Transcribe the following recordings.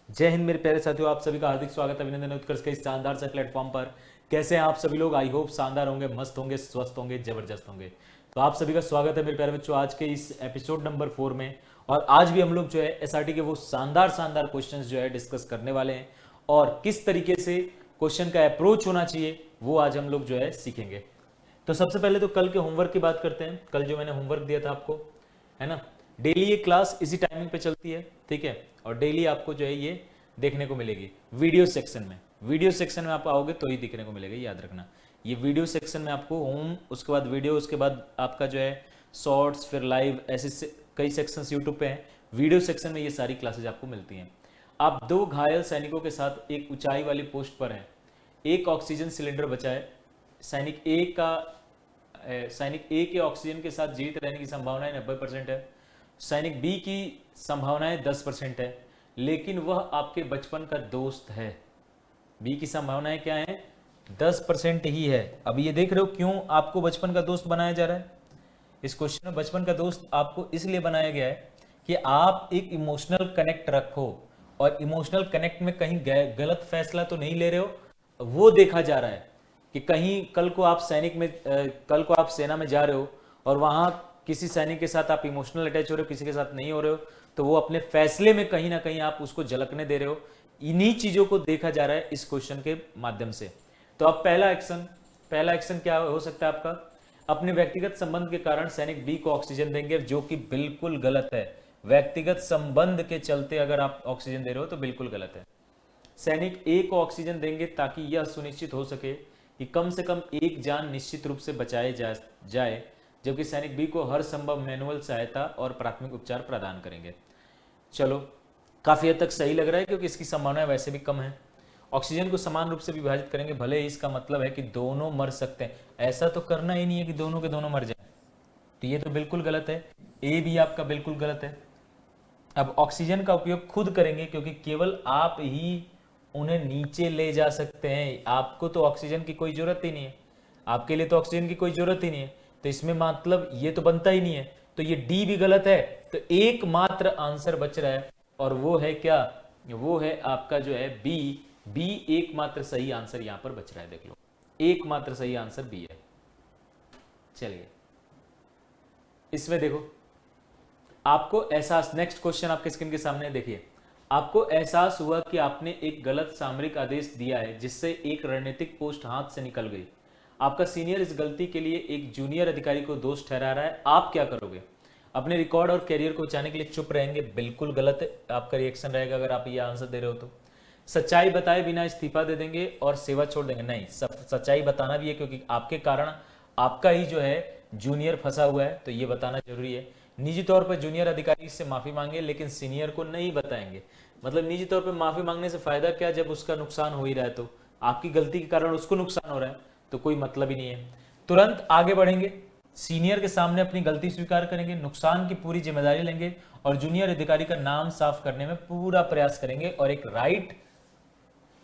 जय हिंद मेरे प्यारे साथियों, आप सभी का हार्दिक स्वागत है अभिनंदन उत्कर्ष के इस शानदार से प्लेटफॉर्म पर। कैसे हैं आप सभी लोग? आई होप शानदार होंगे, मस्त होंगे, स्वस्थ होंगे, जबरदस्त होंगे। तो आप सभी का स्वागत है मेरे प्यारे बच्चों आज के इस एपिसोड नंबर 4 में। और आज भी हम लोग जो है एसआरटी के वो शानदार शानदार क्वेश्चंस जो है डिस्कस करने वाले हैं, और किस तरीके से क्वेश्चन का अप्रोच होना चाहिए वो आज हम लोग जो है सीखेंगे। तो सबसे पहले तो कल के होमवर्क की बात करते हैं। कल जो मैंने होमवर्क दिया था आपको, है ना, डेली ये क्लास इसी टाइमिंग पे चलती है, ठीक है। और डेली आपको जो है ये देखने को मिलेगी वीडियो सेक्शन में। वीडियो सेक्शन में आप आओगे तो ही दिखने को मिलेगा, याद रखना। ये वीडियो सेक्शन में आपको होम, उसके बाद वीडियो, उसके बाद आपका जो है शॉर्ट्स, फिर लाइव, ऐसे कई सेक्शंस यूट्यूब पे हैं। वीडियो सेक्शन में ये सारी क्लासेज आपको मिलती हैं। आप दो घायल सैनिकों के साथ एक ऊंचाई वाली पोस्ट पर हैं। एक ऑक्सीजन सिलेंडर बचा है। सैनिक ए के ऑक्सीजन के साथ जीवित रहने की संभावनाएं 90% है। सैनिक बी की संभावनाएं 10% है, लेकिन वह आपके बचपन का दोस्त है। बी की संभावनाएं क्या है? 10% ही है। अब ये देख रहे हो क्यों आपको बचपन का दोस्त बनाया जा रहा है। इस क्वेश्चन में बचपन का दोस्त आपको इसलिए बनाया गया है कि आप एक इमोशनल कनेक्ट रखो, और इमोशनल कनेक्ट में कहीं गलत फैसला तो नहीं ले रहे हो, वो देखा जा रहा है कि कहीं कल को आप कल को आप सेना में जा रहे हो और वहां किसी सैनिक के साथ आप इमोशनल अटैच हो रहे हो, किसी के साथ नहीं हो रहे हो, तो वो अपने फैसले में कहीं ना कहीं आप उसको झलकने दे रहे हो। इन्हीं चीजों को देखा जा रहा है इस क्वेश्चन के माध्यम से। तो अब पहला एक्शन क्या हो सकता है आपका? अपने व्यक्तिगत संबंध के कारण सैनिक बी को ऑक्सीजन देंगे, जो कि बिल्कुल गलत है। व्यक्तिगत संबंध के चलते अगर आप ऑक्सीजन दे रहे हो तो बिल्कुल गलत है। सैनिक ए को ऑक्सीजन देंगे ताकि यह सुनिश्चित हो सके कि कम से कम एक जान निश्चित रूप से जाए, जबकि सैनिक बी को हर संभव मैनुअल सहायता और प्राथमिक उपचार प्रदान करेंगे। चलो, काफी हद तक सही लग रहा है क्योंकि इसकी संभावनाएं वैसे भी कम है। ऑक्सीजन को समान रूप से विभाजित करेंगे, भले ही इसका मतलब है कि दोनों मर सकते हैं। ऐसा तो करना ही नहीं है कि दोनों के दोनों मर जाए, तो ये तो बिल्कुल गलत है। ए भी आपका बिल्कुल गलत है। अब ऑक्सीजन का उपयोग खुद करेंगे क्योंकि केवल आप ही उन्हें नीचे ले जा सकते हैं। आपको तो ऑक्सीजन की कोई जरूरत ही नहीं है, आपके लिए तो ऑक्सीजन की कोई जरूरत ही नहीं है, तो इसमें मतलब ये तो बनता ही नहीं है। तो ये डी भी गलत है। तो एकमात्र आंसर बच रहा है, और वो है क्या? वो है आपका जो है बी। बी एकमात्र सही आंसर यहां पर बच रहा है, देख लो, एकमात्र सही आंसर बी है। चलिए, इसमें देखो, आपको एहसास, नेक्स्ट क्वेश्चन आपके स्क्रीन के सामने देखिए। आपको एहसास हुआ कि आपने एक गलत सामरिक आदेश दिया है जिससे एक रणनीतिक पोस्ट हाथ से निकल गई। आपका सीनियर इस गलती के लिए एक जूनियर अधिकारी को दोष ठहरा रहा है। आप क्या करोगे? अपने रिकॉर्ड और कैरियर को बचाने के लिए चुप रहेंगे, बिल्कुल गलत है आपका रिएक्शन रहेगा अगर आप ये आंसर दे रहे हो तो। सच्चाई बताए बिना इस्तीफा दे देंगे और सेवा छोड़ देंगे, नहीं, सच्चाई बताना भी है क्योंकि आपके कारण आपका ही जो है जूनियर फंसा हुआ है, तो ये बताना जरूरी है। निजी तौर पर जूनियर अधिकारी से माफी मांगे लेकिन सीनियर को नहीं बताएंगे। मतलब निजी तौर पर माफी मांगने से फायदा क्या जब उसका नुकसान हो ही रहा है, तो आपकी गलती के कारण उसको नुकसान हो रहा है, तो कोई मतलब ही नहीं है। तुरंत आगे बढ़ेंगे, सीनियर के सामने अपनी गलती स्वीकार करेंगे, नुकसान की पूरी जिम्मेदारी लेंगे और जूनियर अधिकारी का नाम साफ करने में पूरा प्रयास करेंगे। और एक राइट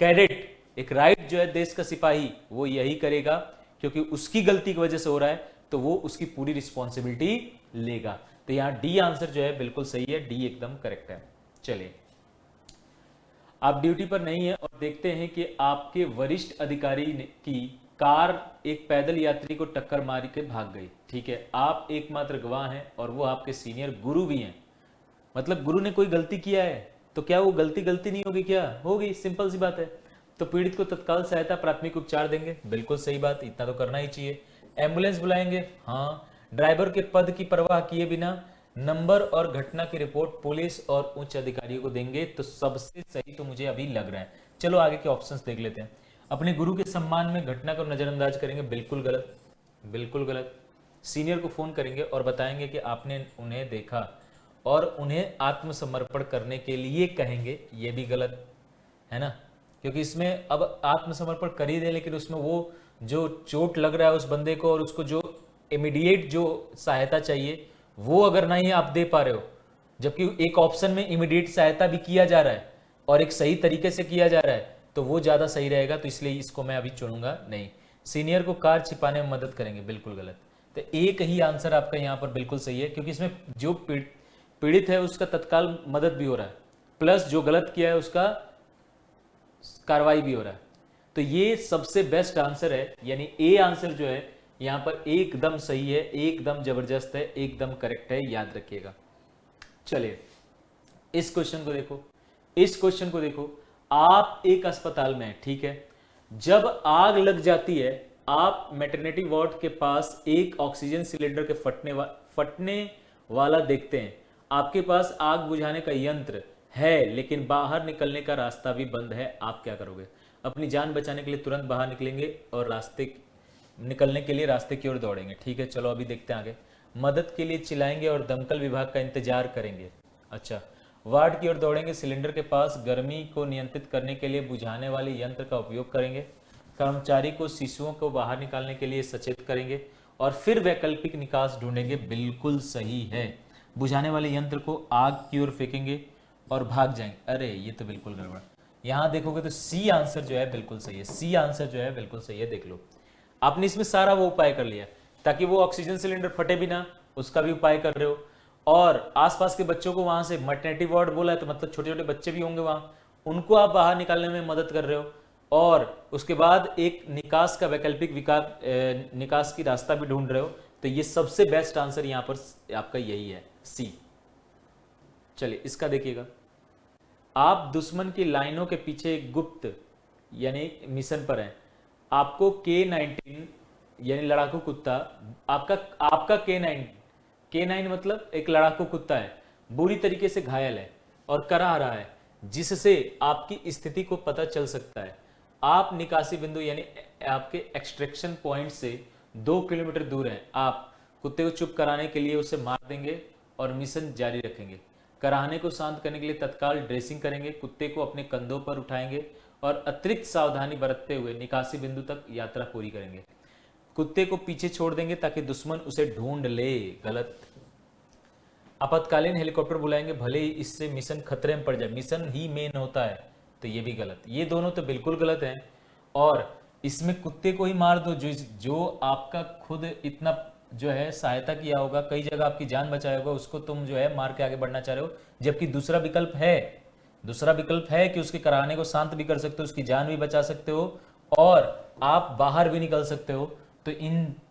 कैडेट, एक राइट जो है देश का सिपाही, वो यही करेगा क्योंकि उसकी गलती की वजह से हो रहा है, तो वो उसकी पूरी रिस्पॉन्सिबिलिटी लेगा। तो यहां डी आंसर जो है बिल्कुल सही है, डी एकदम करेक्ट है। चलिए, आप ड्यूटी पर नहीं है और देखते हैं कि आपके वरिष्ठ अधिकारी की कार एक पैदल यात्री को टक्कर मार के भाग गई, ठीक है। आप एकमात्र गवाह हैं और वो आपके सीनियर गुरु भी हैं। मतलब गुरु ने कोई गलती किया है तो क्या वो गलती गलती नहीं होगी? क्या होगी, सिंपल सी बात है। तो पीड़ित को तत्काल सहायता, प्राथमिक उपचार देंगे, बिल्कुल सही बात, इतना तो करना ही चाहिए। एम्बुलेंस बुलाएंगे, हाँ। ड्राइवर के पद की परवाह किए बिना नंबर और घटना की रिपोर्ट पुलिस और उच्च अधिकारियों को देंगे, तो सबसे सही तो मुझे अभी लग रहा है। चलो आगे के ऑप्शंस देख लेते हैं। अपने गुरु के सम्मान में घटना को नजरअंदाज करेंगे, बिल्कुल गलत, बिल्कुल गलत। सीनियर को फोन करेंगे और बताएंगे कि आपने उन्हें देखा और उन्हें आत्मसमर्पण करने के लिए कहेंगे, ये भी गलत है ना, क्योंकि इसमें अब आत्मसमर्पण कर ही दे लेकिन उसमें वो जो चोट लग रहा है उस बंदे को और उसको जो इमीडिएट जो सहायता चाहिए वो अगर नहीं आप दे पा रहे हो, जबकि एक ऑप्शन में इमीडिएट सहायता भी किया जा रहा है और एक सही तरीके से किया जा रहा है, तो वो ज्यादा सही रहेगा। तो इसलिए इसको मैं अभी चुनूंगा नहीं। सीनियर को कार छिपाने में मदद करेंगे, बिल्कुल गलत। तो एक ही आंसर आपका यहाँ पर बिल्कुल सही है क्योंकि इसमें जो पीड़ित है उसका तत्काल मदद भी हो रहा है, प्लस जो गलत किया है उसका कार्रवाई भी हो रहा है। तो ये सबसे बेस्ट आंसर है, यानी ए आंसर जो है यहां पर एकदम सही है, एकदम जबरदस्त है, एकदम करेक्ट है, याद रखिएगा। चलिए इस क्वेश्चन को देखो, इस क्वेश्चन को देखो। आप एक अस्पताल में हैं, ठीक है, जब आग लग जाती है, आप मैटरनिटी वार्ड के पास एक ऑक्सीजन सिलेंडर के फटने वाला देखते हैं। आपके पास आग बुझाने का यंत्र है, लेकिन बाहर निकलने का रास्ता भी बंद है। आप क्या करोगे? अपनी जान बचाने के लिए तुरंत बाहर निकलेंगे और निकलने के लिए रास्ते की ओर दौड़ेंगे, ठीक है। चलो अभी देखते हैं आगे। मदद के लिए चिल्लाएंगे और दमकल विभाग का इंतजार करेंगे। अच्छा, वार्ड की ओर दौड़ेंगे, सिलेंडर के पास गर्मी को नियंत्रित करने के लिए बुझाने वाले यंत्र का उपयोग करेंगे, कर्मचारी को शिशुओं को बाहर निकालने के लिए सचेत करेंगे और फिर वैकल्पिक निकास ढूंढेंगे। बिल्कुल सही है। बुझाने वाले यंत्र को आग की ओर फेंकेंगे और भाग जाएंगे। अरे ये तो बिल्कुल गड़बड़। यहां देखोगे तो सी आंसर जो है बिल्कुल सही है, सी आंसर जो है बिल्कुल सही है। देख लो, आपने इसमें सारा वो उपाय कर लिया ताकि वो ऑक्सीजन सिलेंडर फटे भी ना, उसका भी उपाय कर रहे हो। और आसपास के बच्चों को वहां से मैटरनिटी वार्ड बोला है तो मतलब छोटे छोटे बच्चे भी होंगे वहां, उनको आप बाहर निकालने में मदद कर रहे हो। और उसके बाद एक निकास का वैकल्पिक निकास की रास्ता भी ढूंढ रहे हो। तो ये सबसे बेस्ट आंसर यहां पर आपका यही है, सी। चलिए इसका देखिएगा। आप दुश्मन की लाइनों के पीछे एक गुप्त यानी मिशन पर हैं। आपको K-19 यानी लड़ाकू कुत्ता, आपका K9 मतलब एक लड़ाकू कुत्ता है, बुरी तरीके से घायल है और करा रहा है, जिससे आपकी स्थिति को पता चल सकता है। आप निकासी बिंदु यानी आपके एक्सट्रैक्शन पॉइंट से 2 किलोमीटर दूर हैं। आप कुत्ते को चुप कराने के लिए उसे मार देंगे और मिशन जारी रखेंगे। कराहने को शांत करने के लिए तत्काल ड्रेसिंग करेंगे, कुत्ते को अपने कंधों पर उठाएंगे और अतिरिक्त सावधानी बरतते हुए निकासी बिंदु तक यात्रा पूरी करेंगे। कुत्ते को पीछे छोड़ देंगे ताकि दुश्मन उसे ढूंढ ले। गलत। आपातकालीन हेलीकॉप्टर बुलाएंगे, भले ही इससे मिशन खतरे में पड़ जाए, मिशन ही मेन होता है, तो ये भी गलत। ये दोनों तो बिल्कुल गलत हैं। और इसमें कुत्ते को ही मार दो जो आपका खुद इतना जो है सहायता किया होगा, कई जगह आपकी जान बचाया होगा, उसको तुम जो है मार के आगे बढ़ना चाह रहे हो। जबकि दूसरा विकल्प है कि उसके कराने को शांत भी कर सकते हो, उसकी जान भी बचा सकते हो और आप बाहर भी निकल सकते हो। तो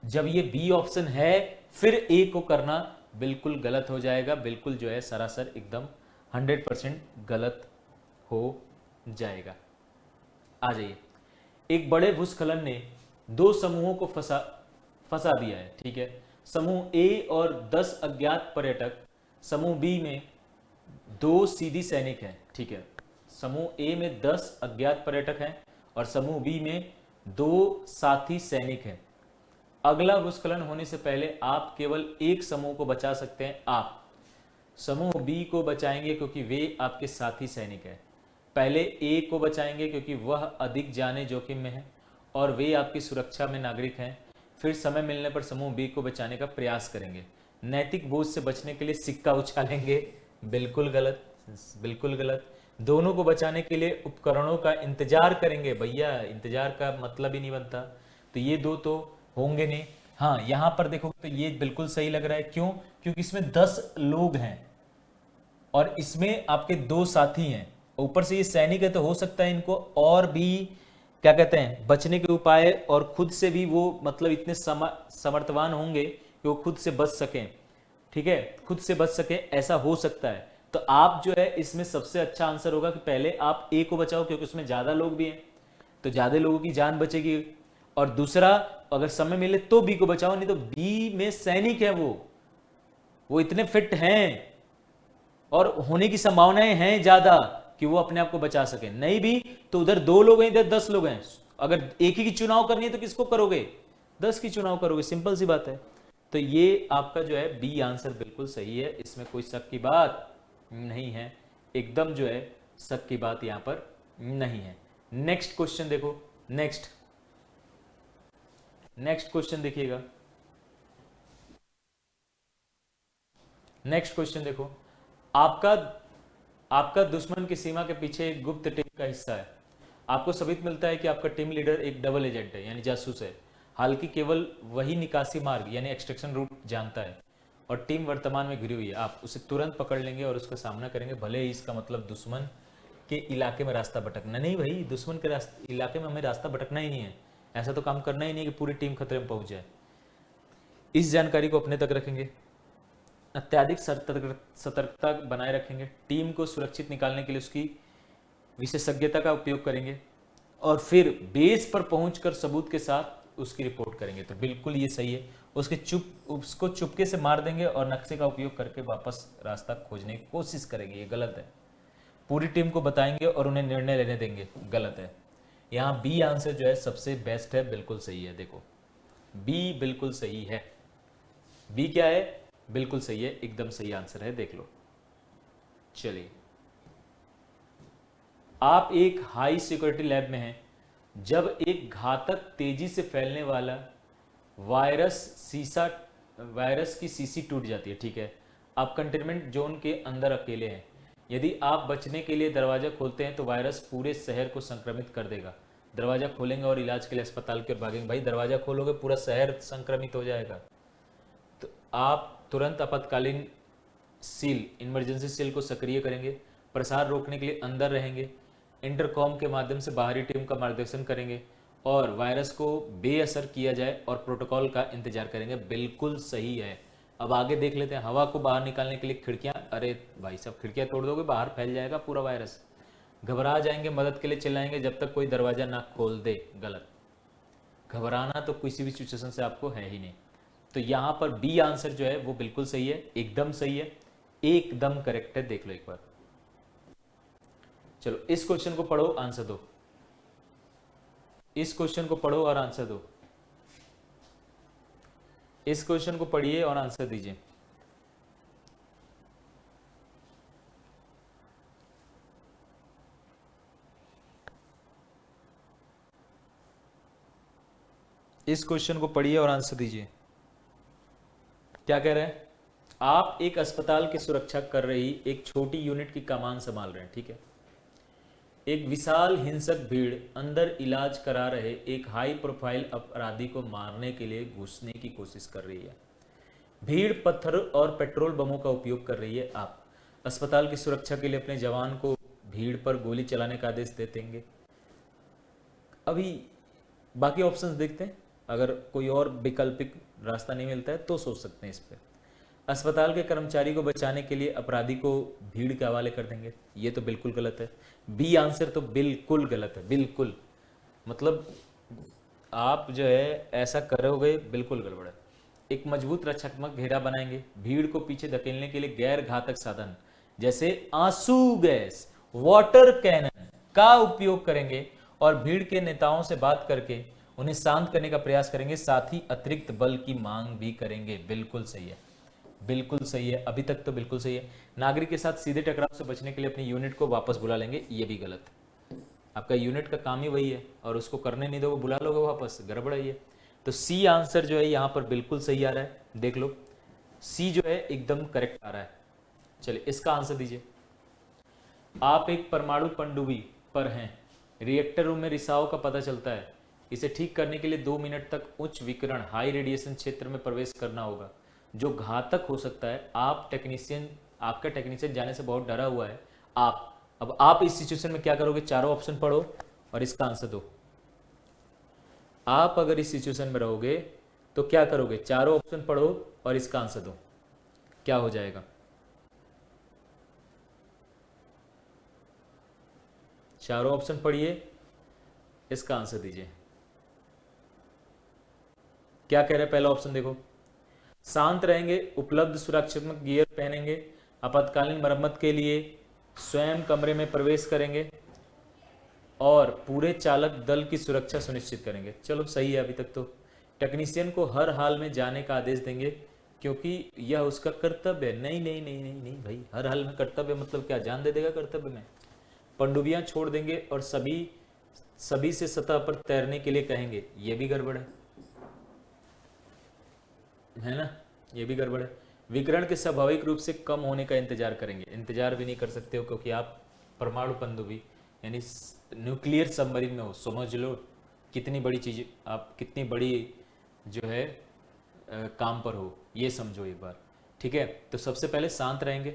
जब ये बी ऑप्शन है, फिर ए को करना बिल्कुल गलत हो जाएगा, बिल्कुल जो है सरासर एकदम 100% गलत हो जाएगा। आ जाइए। एक बड़े भूस्खलन ने 2 समूहों को फंसा दिया है, ठीक है। समूह ए और 10 अज्ञात पर्यटक, समूह बी में 2 सीधी सैनिक हैं, ठीक है। समूह ए में 10 अज्ञात पर्यटक हैं और समूह बी में 2 साथी सैनिक हैं। अगला भूस्खलन होने से पहले आप केवल एक समूह को बचा सकते हैं। आप समूह बी को बचाएंगे क्योंकि वे आपके साथी सैनिक हैं। पहले ए को बचाएंगे क्योंकि वह अधिक जाने जोखिम में है और वे आपकी सुरक्षा में नागरिक हैं। फिर समय मिलने पर समूह बी को बचाने का प्रयास करेंगे। नैतिक बोझ से बचने के लिए सिक्का उछालेंगे। बिल्कुल गलत, बिल्कुल गलत। दोनों को बचाने के लिए उपकरणों का इंतजार करेंगे। भैया इंतजार का मतलब ही नहीं बनता, तो ये दो तो होंगे नहीं। हाँ, यहां पर देखो तो ये बिल्कुल सही लग रहा है। क्यों? क्योंकि इसमें 10 लोग हैं और इसमें आपके 2 साथी हैं, ऊपर से ये सैनिक है, तो हो सकता है इनको और भी क्या कहते हैं बचने के उपाय और खुद से भी वो मतलब इतने समर्थवान होंगे कि वो खुद से बच सकें, ठीक है, खुद से बच सके, ऐसा हो सकता है। तो आप जो है इसमें सबसे अच्छा आंसर होगा कि पहले आप ए को बचाओ क्योंकि उसमें ज्यादा लोग भी हैं, तो ज्यादा लोगों की जान बचेगी। और दूसरा, अगर समय मिले तो बी को बचाओ, नहीं तो बी में सैनिक है, वो इतने फिट हैं और होने की संभावनाएं हैं ज्यादा कि वो अपने आप को बचा सके। नहीं भी तो उधर 2 लोग हैं, इधर 10 लोग हैं। अगर एक ही की चुनाव करनी है तो किसको करोगे? 10 की चुनाव करोगे, सिंपल सी बात है। तो ये आपका जो है बी आंसर बिल्कुल सही है, इसमें कोई शक की बात नहीं है, एकदम जो है शक की बात यहां पर नहीं है। नेक्स्ट क्वेश्चन देखो, नेक्स्ट क्वेश्चन देखिएगा। नेक्स्ट क्वेश्चन देखो। आपका दुश्मन की सीमा के पीछे एक गुप्त टीम का हिस्सा है। आपको सबूत मिलता है कि आपका टीम लीडर एक डबल एजेंट है यानी जासूस है। हालांकि केवल वही निकासी मार्ग यानी एक्सट्रैक्शन रूट जानता है और टीम वर्तमान में घिरी हुई है, आप उसे तुरंत पकड़ लेंगे और उसका सामना करेंगे, भले ही इसका मतलब दुश्मन के इलाके में रास्ता भटकना नहीं। भाई दुश्मन के इलाके में हमें रास्ता भटकना ही नहीं है, ऐसा तो काम करना ही नहीं कि पूरी टीम खतरे में पहुंच जाए। इस जानकारी को अपने तक रखेंगे, अत्यधिक सतर्कता बनाए रखेंगे, टीम को सुरक्षित निकालने के लिए उसकी विशेषज्ञता का उपयोग करेंगे और फिर बेस पर पहुंचकर सबूत के साथ उसकी रिपोर्ट करेंगे। तो बिल्कुल ये सही है, उसको चुपके से मार देंगे और नक्शे का उपयोग करके वापस रास्ता खोजने की कोशिश करेंगे, ये गलत है। पूरी टीम को बताएंगे और उन्हें निर्णय लेने देंगे, गलत है। यहाँ बी आंसर जो है सबसे बेस्ट है, बिल्कुल सही है। देखो बी बिल्कुल सही है, बी क्या है, बिल्कुल सही है, एकदम सही आंसर है, देख लो। चलिए, आप एक हाई सिक्योरिटी लैब में हैं जब एक घातक तेजी से फैलने वाला वायरस की शीशी टूट जाती है, ठीक है। आप कंटेनमेंट जोन के अंदर अकेले हैं। यदि आप बचने के लिए दरवाजा खोलते हैं तो वायरस पूरे शहर को संक्रमित कर देगा। दरवाजा खोलेंगे और इलाज के लिए अस्पताल की ओर भागेंगे। भाई दरवाजा खोलोगे पूरा शहर संक्रमित हो जाएगा। तो आप तुरंत आपातकालीन सील, इमरजेंसी सील को सक्रिय करेंगे, प्रसार रोकने के लिए अंदर रहेंगे, इंटरकॉम के माध्यम से बाहरी टीम का मार्गदर्शन करेंगे और वायरस को बेअसर किया जाए और प्रोटोकॉल का इंतजार करेंगे। बिल्कुल सही है। अब आगे देख लेते हैं, हवा को बाहर निकालने के लिए खिड़कियां, अरे भाई साहब खिड़कियां तोड़ दोगे, बाहर फैल जाएगा पूरा वायरस। घबरा जाएंगे, मदद के लिए चिल्लाएंगे जब तक कोई दरवाजा ना खोल दे, गलत। घबराना तो किसी भी सिचुएशन से आपको है ही नहीं। तो यहां पर बी आंसर जो है वो बिल्कुल सही है, एकदम सही है, एकदम करेक्ट है। देख लो एक बार। चलो इस क्वेश्चन को पढ़ो, आंसर दो। इस क्वेश्चन को पढ़ो और आंसर दो। इस क्वेश्चन को पढ़िए और आंसर दीजिए। इस क्वेश्चन को पढ़िए और आंसर दीजिए। क्या कह रहे हैं? आप एक अस्पताल की सुरक्षा कर रही एक छोटी यूनिट की कमान संभाल रहे हैं, ठीक है। एक विशाल हिंसक भीड़ अंदर इलाज करा रहे एक हाई प्रोफाइल अपराधी को मारने के लिए घुसने की कोशिश कर रही है। भीड़ पत्थर और पेट्रोल बमों का उपयोग कर रही है। आप अस्पताल की सुरक्षा के लिए अपने जवान को भीड़ पर गोली चलाने का आदेश देंगे। अभी बाकी ऑप्शंस देखते हैं, अगर कोई और वैकल्पिक रास्ता नहीं मिलता है तो सोच सकते हैं इस पर। अस्पताल के कर्मचारी को बचाने के लिए अपराधी को भीड़ के हवाले कर देंगे, ये तो बिल्कुल गलत है। बी आंसर तो बिल्कुल गलत है, बिल्कुल। मतलब आप जो है ऐसा करोगे बिल्कुल गड़बड़ है। एक मजबूत रक्षात्मक घेरा बनाएंगे, भीड़ को पीछे धकेलने के लिए गैर घातक साधन जैसे आंसू गैस, वाटर कैनन का उपयोग करेंगे और भीड़ के नेताओं से बात करके उन्हें शांत करने का प्रयास करेंगे। साथ ही अतिरिक्त बल की मांग भी करेंगे। बिल्कुल सही है, बिल्कुल सही है, अभी तक तो बिल्कुल सही है। नागरिक के साथ सीधे टकराव से बचने के लिए अपनी यूनिट को वापस बुला लेंगे, ये भी गलत। आपका यूनिट का काम ही वही है और उसको करने नहीं दोगे, बुला लोगे वापस, गड़बड़ है ये। तो सी आंसर जो है यहाँ पर बिल्कुल सही आ रहा है, देख लो सी जो है एकदम करेक्ट आ रहा है। चलिए इसका आंसर दीजिए। आप एक परमाणु पनडुब्बी पर हैं, रिएक्टर रूम में रिसाव का पता चलता है। इसे ठीक करने के लिए 2 मिनट तक उच्च विकिरण हाई रेडिएशन क्षेत्र में प्रवेश करना होगा जो घातक हो सकता है। आपका टेक्नीशियन जाने से बहुत डरा हुआ है। अब आप इस सिचुएशन में क्या करोगे? चारों ऑप्शन पढ़ो और इसका आंसर दो। आप अगर इस सिचुएशन में रहोगे तो क्या करोगे? चारों ऑप्शन पढ़ो और इसका आंसर दो, क्या हो जाएगा? चारों ऑप्शन पढ़िए, इसका आंसर दीजिए। क्या कह रहे हैं? पहला ऑप्शन देखो, शांत रहेंगे, उपलब्ध सुरक्षात्मक गियर पहनेंगे, आपातकालीन मरम्मत के लिए स्वयं कमरे में प्रवेश करेंगे और पूरे चालक दल की सुरक्षा सुनिश्चित करेंगे। चलो सही है अभी तक तो। टेक्नीशियन को हर हाल में जाने का आदेश देंगे क्योंकि यह उसका कर्तव्य है। नहीं नहीं नहीं नहीं नहीं भाई, हर हाल में कर्तव्य मतलब क्या, जान दे देगा कर्तव्य में? पनडुब्बियां छोड़ देंगे और सभी से सतह पर तैरने के लिए कहेंगे, ये भी गड़बड़ है ना, ये भी गड़बड़ है। विकिरण के स्वाभाविक रूप से कम होने का इंतजार करेंगे। इंतजार भी नहीं कर सकते हो क्योंकि आप परमाणु पनडुब्बी यानी न्यूक्लियर सबमरीन में हो। समझ लो कितनी बड़ी चीज, आप कितनी बड़ी जो है काम पर हो, ये समझो एक बार। ठीक है, तो सबसे पहले शांत रहेंगे,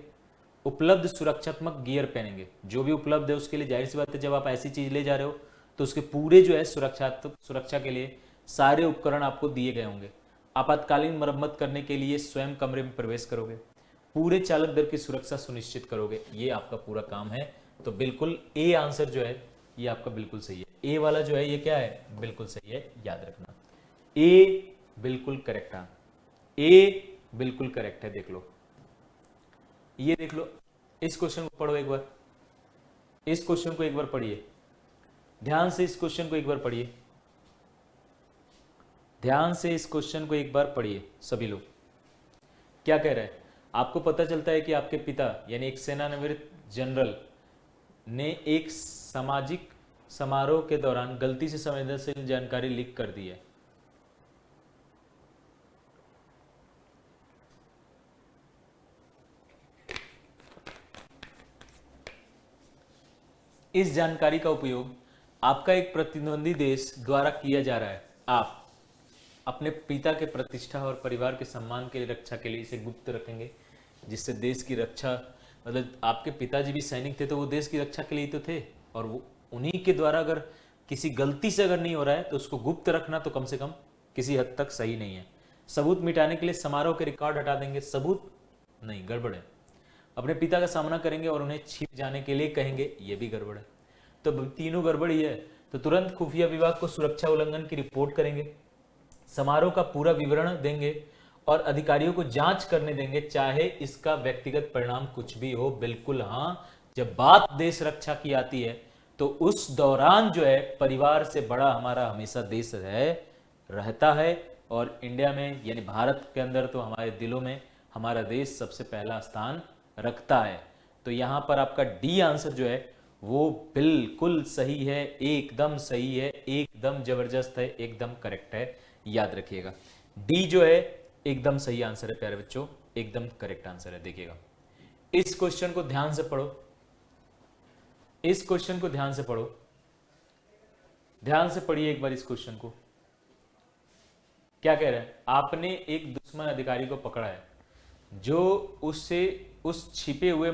उपलब्ध सुरक्षात्मक गियर पहनेंगे, जो भी उपलब्ध है उसके लिए। जाहिर सी बात है, जब आप ऐसी चीज ले जा रहे हो तो उसके पूरे जो है सुरक्षा के लिए सारे उपकरण आपको दिए गए होंगे। आपातकालीन मरम्मत करने के लिए स्वयं कमरे में प्रवेश करोगे, पूरे चालक दल की सुरक्षा सुनिश्चित करोगे, ये आपका पूरा काम है। तो बिल्कुल ए आंसर जो है ये आपका बिल्कुल सही है। ए वाला जो है ये क्या है, बिल्कुल सही है, याद रखना। ए बिल्कुल करेक्ट है, ए बिल्कुल करेक्ट है। देख लो, ये देख लो, इस क्वेश्चन को पढ़ो एक बार, इस क्वेश्चन को एक बार पढ़िए ध्यान से, इस क्वेश्चन को एक बार पढ़िए ध्यान से, इस क्वेश्चन को एक बार पढ़िए सभी लोग। क्या कह रहा है, आपको पता चलता है कि आपके पिता यानी एक सेवानिवृत्त जनरल ने एक सामाजिक समारोह के दौरान गलती से संवेदनशील जानकारी लीक कर दी है। इस जानकारी का उपयोग आपका एक प्रतिद्वंदी देश द्वारा किया जा रहा है। आप अपने पिता के प्रतिष्ठा और परिवार के सम्मान के लिए रक्षा के लिए इसे गुप्त रखेंगे, जिससे देश की रक्षा, मतलब आपके पिताजी भी सैनिक थे तो वो देश की रक्षा के लिए तो थे, और वो उन्हीं के द्वारा अगर किसी गलती से अगर नहीं हो रहा है तो उसको गुप्त रखना तो कम से कम किसी हद तक सही नहीं है। सबूत मिटाने के लिए समारोह के रिकॉर्ड हटा देंगे, सबूत नहीं, गड़बड़ है। अपने पिता का सामना करेंगे और उन्हें छिप जाने के लिए कहेंगे, ये भी गड़बड़ है। तो तीनों गड़बड़ ही है। तो तुरंत खुफिया विभाग को सुरक्षा उल्लंघन की रिपोर्ट करेंगे, समारोह का पूरा विवरण देंगे और अधिकारियों को जांच करने देंगे, चाहे इसका व्यक्तिगत परिणाम कुछ भी हो। बिल्कुल हाँ, जब बात देश रक्षा की आती है तो उस दौरान जो है परिवार से बड़ा हमारा हमेशा देश रहता है। और इंडिया में यानी भारत के अंदर तो हमारे दिलों में हमारा देश सबसे पहला स्थान रखता है। तो यहां पर आपका डी आंसर जो है वो बिल्कुल सही है, एकदम सही है, एकदम जबरदस्त है, एकदम करेक्ट है, याद रखिएगा। डी जो है एकदम सही आंसर है प्यारे बच्चों, एकदम करेक्ट आंसर है। देखिएगा, इस क्वेश्चन को ध्यान से पढ़ो, इस क्वेश्चन को ध्यान से पढ़ो, ध्यान से पढ़िए एक बार इस क्वेश्चन को। क्या कह रहा है, आपने एक दुश्मन अधिकारी को पकड़ा है जो उससे उस छिपे हुए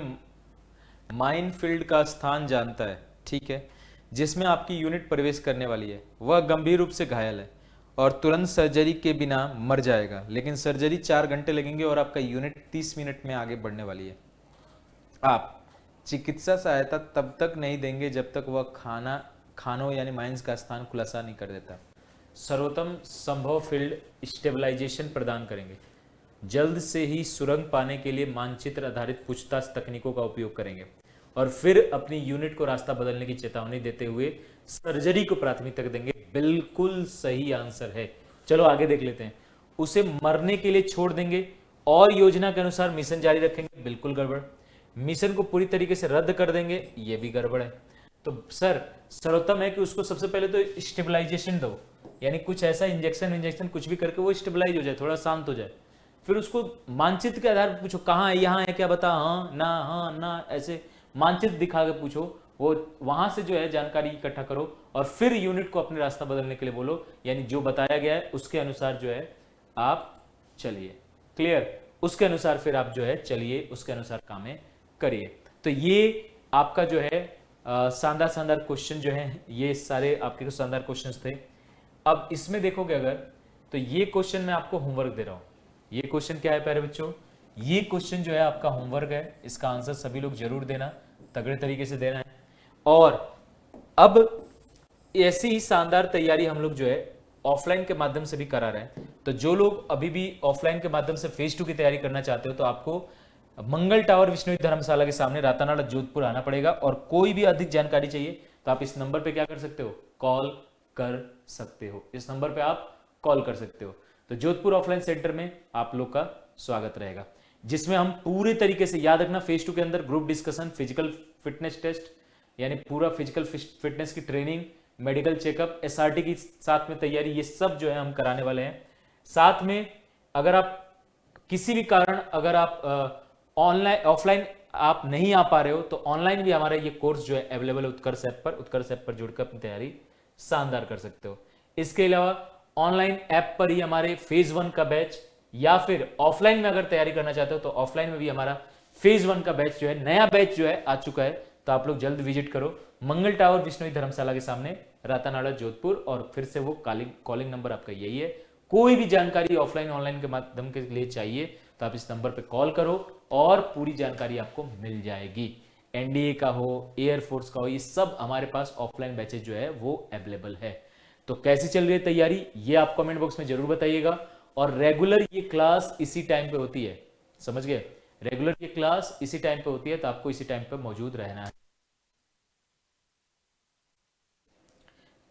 माइनफील्ड का स्थान जानता है, ठीक है, जिसमें आपकी यूनिट प्रवेश करने वाली है। वह गंभीर रूप से घायल है और तुरंत सर्जरी के बिना मर जाएगा, लेकिन सर्जरी 4 घंटे लगेंगे और आपका यूनिट 30 मिनट में आगे बढ़ने वाली है। आप चिकित्सा सहायता तब तक नहीं देंगे जब तक वह खानों यानी माइंस का स्थान खुलासा नहीं कर देता। सर्वोत्तम संभव फील्ड स्टेबलाइजेशन प्रदान करेंगे। जल्द से ही सुरंग पाने के लिए मानचित्र आधारित पूछताछ तकनीकों का उपयोग करेंगे और फिर अपनी यूनिट को रास्ता बदलने की चेतावनी देते हुए सर्जरी को प्राथमिकता देंगे। बिल्कुल सही आंसर है। चलो आगे देख लेते हैं। उसे मरने के लिए छोड़ देंगे और योजना के अनुसार मिशन जारी रखेंगे। बिल्कुल गड़बड़। मिशन को पूरी तरीके से रद्द कर देंगे, ये भी गड़बड़ है। तो सर सर्वोत्तम है कि उसको सबसे पहले तो स्टेबलाइजेशन दो, यानी कुछ ऐसा इंजेक्शन कुछ भी करके वो स्टेबलाइज हो जाए, थोड़ा शांत हो जाए। फिर उसको मानचित्र के आधार पर पूछो, कहाँ है, यहाँ है क्या, बता, हाँ ना, ऐसे मानचित्र दिखा के पूछो। वो वहां से जो है जानकारी इकट्ठा करो और फिर यूनिट को अपने रास्ता बदलने के लिए बोलो, यानी जो बताया गया है उसके अनुसार जो है आप चलिए। क्लियर? उसके अनुसार फिर आप जो है चलिए, उसके अनुसार कामें करिए। तो ये आपका जो है शानदार क्वेश्चन जो है, ये सारे आपके शानदार क्वेश्चंस थे। अब इसमें देखोगे अगर, तो ये क्वेश्चन मैं आपको होमवर्क दे रहा हूं। ये क्वेश्चन क्या है प्यारे बच्चों, ये क्वेश्चन जो है आपका होमवर्क है। इसका आंसर सभी लोग जरूर देना, तगड़े तरीके से देना है। और अब ऐसी ही शानदार तैयारी हम लोग जो है ऑफलाइन के माध्यम से भी करा रहे हैं। तो जो लोग अभी भी ऑफलाइन के माध्यम से फेज 2 की तैयारी करना चाहते हो तो आपको मंगल टावर विष्णु धर्मशाला के सामने रातानाडा जोधपुर आना पड़ेगा। और कोई भी अधिक जानकारी चाहिए तो आप इस नंबर पे क्या कर सकते हो, कॉल कर सकते हो। इस नंबर पे आप कॉल कर सकते हो। तो जोधपुर ऑफलाइन सेंटर में आप लोग का स्वागत रहेगा, जिसमें हम पूरे तरीके से, याद रखना, फेज 2 के अंदर group discussion, physical fitness test यानी पूरा फिजिकल फिटनेस की ट्रेनिंग, मेडिकल चेकअप, एसआरटी की साथ में तैयारी, ये सब जो है हम कराने वाले हैं। साथ में अगर आप किसी भी कारण अगर आप ऑनलाइन ऑफलाइन आप नहीं आ पा रहे हो तो ऑनलाइन भी हमारा ये कोर्स जो है अवेलेबल है उत्कर्ष ऐप पर जुड़कर अपनी तैयारी शानदार कर सकते हो। इसके अलावा ऑनलाइन ऐप पर ही हमारे फेज 1 का बैच या फिर ऑफलाइन में अगर तैयारी करना चाहते हो तो ऑफलाइन में भी हमारा फेज 1 का बैच जो है, नया बैच जो है आ चुका है, तो आप लोग जल्द विजिट करो। मंगल टावर विष्णुई धर्मशाला के सामने, रातानाडा, जोधपुर, और फिर से वो कॉलिंग नंबर आपका यही है। कोई भी जानकारी ऑफलाइन ऑनलाइन के माध्यम के लिए चाहिए तो आप इस नंबर पे कॉल करो और पूरी जानकारी आपको मिल जाएगी। एनडीए का हो, एयरफोर्स का हो, ये सब हमारे पास ऑफलाइन बैचेज जो है वो अवेलेबल है। तो कैसी चल रही है तैयारी, ये आप कमेंट बॉक्स में जरूर बताइएगा। और रेगुलर ये क्लास इसी टाइम पे होती है, समझ गए? रेगुलर ये क्लास इसी टाइम पे होती है, तो आपको इसी टाइम पे मौजूद रहना है।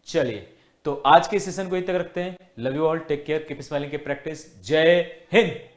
चलिए, तो आज के सेशन को यहीं तक रखते हैं। Love you all, take care, keep smiling, की प्रैक्टिस। जय हिंद।